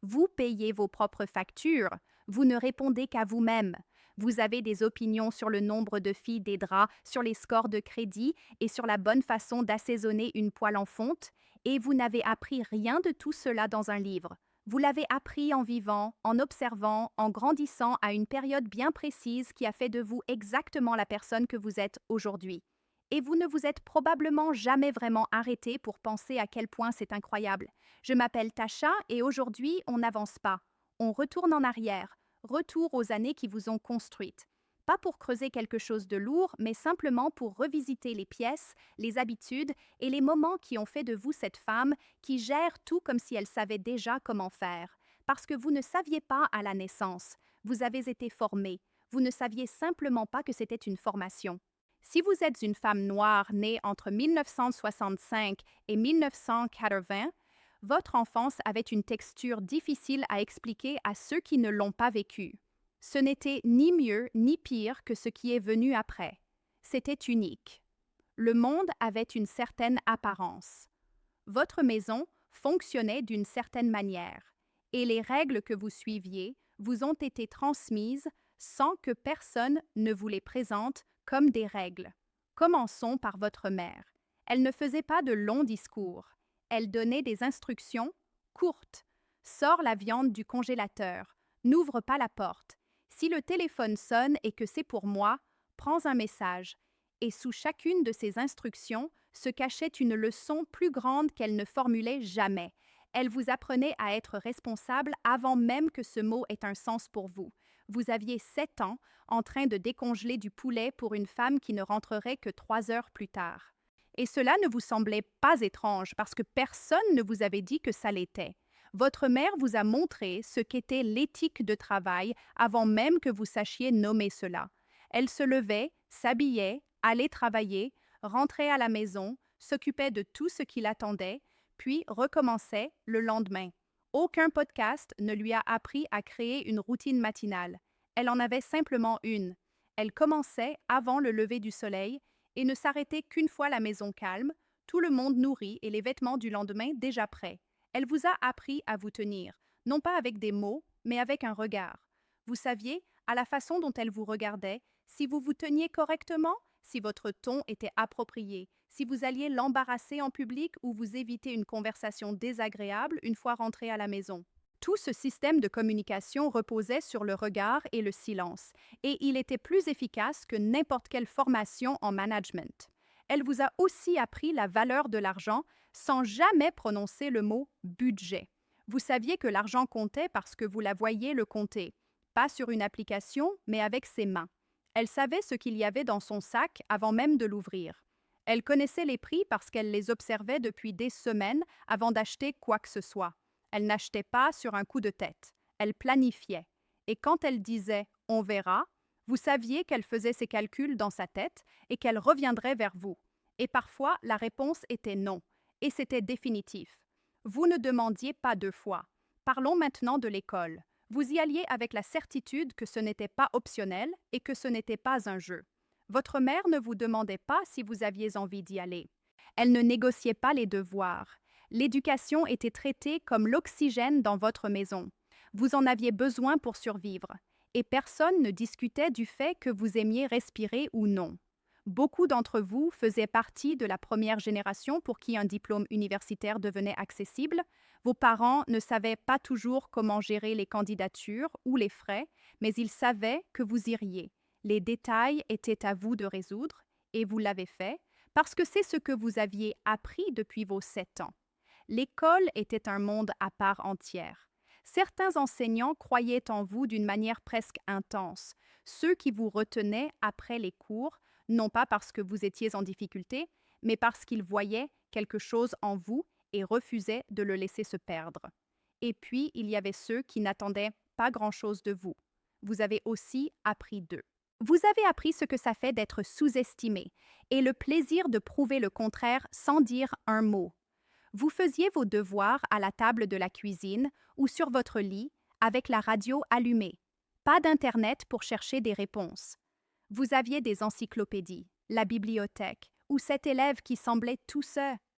Vous payez vos propres factures. Vous ne répondez qu'à vous-même. Vous avez des opinions sur le nombre de filles des draps, sur les scores de crédit et sur la bonne façon d'assaisonner une poêle en fonte, et vous n'avez appris rien de tout cela dans un livre. Vous l'avez appris en vivant, en observant, en grandissant à une période bien précise qui a fait de vous exactement la personne que vous êtes aujourd'hui. Et vous ne vous êtes probablement jamais vraiment arrêté pour penser à quel point c'est incroyable. Je m'appelle Tasha et aujourd'hui, on n'avance pas. On retourne en arrière, retour aux années qui vous ont construite. Pas pour creuser quelque chose de lourd, mais simplement pour revisiter les pièces, les habitudes et les moments qui ont fait de vous cette femme qui gère tout comme si elle savait déjà comment faire. Parce que vous ne saviez pas à la naissance. Vous avez été formé. Vous ne saviez simplement pas que c'était une formation. Si vous êtes une femme noire née entre 1965 et 1980, votre enfance avait une texture difficile à expliquer à ceux qui ne l'ont pas vécue. Ce n'était ni mieux ni pire que ce qui est venu après. C'était unique. Le monde avait une certaine apparence. Votre maison fonctionnait d'une certaine manière, et les règles que vous suiviez vous ont été transmises sans que personne ne vous les présente comme des règles. Commençons par votre mère. Elle ne faisait pas de longs discours. Elle donnait des instructions courtes. Sors la viande du congélateur. N'ouvre pas la porte. Si le téléphone sonne et que c'est pour moi, prends un message. Et sous chacune de ces instructions se cachait une leçon plus grande qu'elle ne formulait jamais. Elle vous apprenait à être responsable avant même que ce mot ait un sens pour vous. Vous aviez 7 ans en train de décongeler du poulet pour une femme qui ne rentrerait que 3 heures plus tard. Et cela ne vous semblait pas étrange parce que personne ne vous avait dit que ça l'était. Votre mère vous a montré ce qu'était l'éthique de travail avant même que vous sachiez nommer cela. Elle se levait, s'habillait, allait travailler, rentrait à la maison, s'occupait de tout ce qui l'attendait, puis recommençait le lendemain. Aucun podcast ne lui a appris à créer une routine matinale. Elle en avait simplement une. Elle commençait avant le lever du soleil et ne s'arrêtait qu'une fois la maison calme, tout le monde nourri et les vêtements du lendemain déjà prêts. Elle vous a appris à vous tenir, non pas avec des mots, mais avec un regard. Vous saviez, à la façon dont elle vous regardait, si vous vous teniez correctement, si votre ton était approprié, si vous alliez l'embarrasser en public ou vous éviter une conversation désagréable une fois rentré à la maison. Tout ce système de communication reposait sur le regard et le silence, et il était plus efficace que n'importe quelle formation en management. Elle vous a aussi appris la valeur de l'argent sans jamais prononcer le mot budget. Vous saviez que l'argent comptait parce que vous la voyiez le compter, pas sur une application, mais avec ses mains. Elle savait ce qu'il y avait dans son sac avant même de l'ouvrir. Elle connaissait les prix parce qu'elle les observait depuis des semaines avant d'acheter quoi que ce soit. Elle n'achetait pas sur un coup de tête. Elle planifiait. Et quand elle disait « on verra », vous saviez qu'elle faisait ses calculs dans sa tête et qu'elle reviendrait vers vous. Et parfois, la réponse était non. Et c'était définitif. Vous ne demandiez pas 2 fois. Parlons maintenant de l'école. Vous y alliez avec la certitude que ce n'était pas optionnel et que ce n'était pas un jeu. Votre mère ne vous demandait pas si vous aviez envie d'y aller. Elle ne négociait pas les devoirs. L'éducation était traitée comme l'oxygène dans votre maison. Vous en aviez besoin pour survivre. Et personne ne discutait du fait que vous aimiez respirer ou non. Beaucoup d'entre vous faisaient partie de la première génération pour qui un diplôme universitaire devenait accessible. Vos parents ne savaient pas toujours comment gérer les candidatures ou les frais, mais ils savaient que vous iriez. Les détails étaient à vous de résoudre, et vous l'avez fait, parce que c'est ce que vous aviez appris depuis vos 7 ans. L'école était un monde à part entière. Certains enseignants croyaient en vous d'une manière presque intense. Ceux qui vous retenaient après les cours, non pas parce que vous étiez en difficulté, mais parce qu'ils voyaient quelque chose en vous et refusaient de le laisser se perdre. Et puis, il y avait ceux qui n'attendaient pas grand-chose de vous. Vous avez aussi appris d'eux. Vous avez appris ce que ça fait d'être sous-estimé et le plaisir de prouver le contraire sans dire un mot. Vous faisiez vos devoirs à la table de la cuisine ou sur votre lit avec la radio allumée. Pas d'Internet pour chercher des réponses. Vous aviez des encyclopédies, la bibliothèque ou cet élève qui semblait tout seul.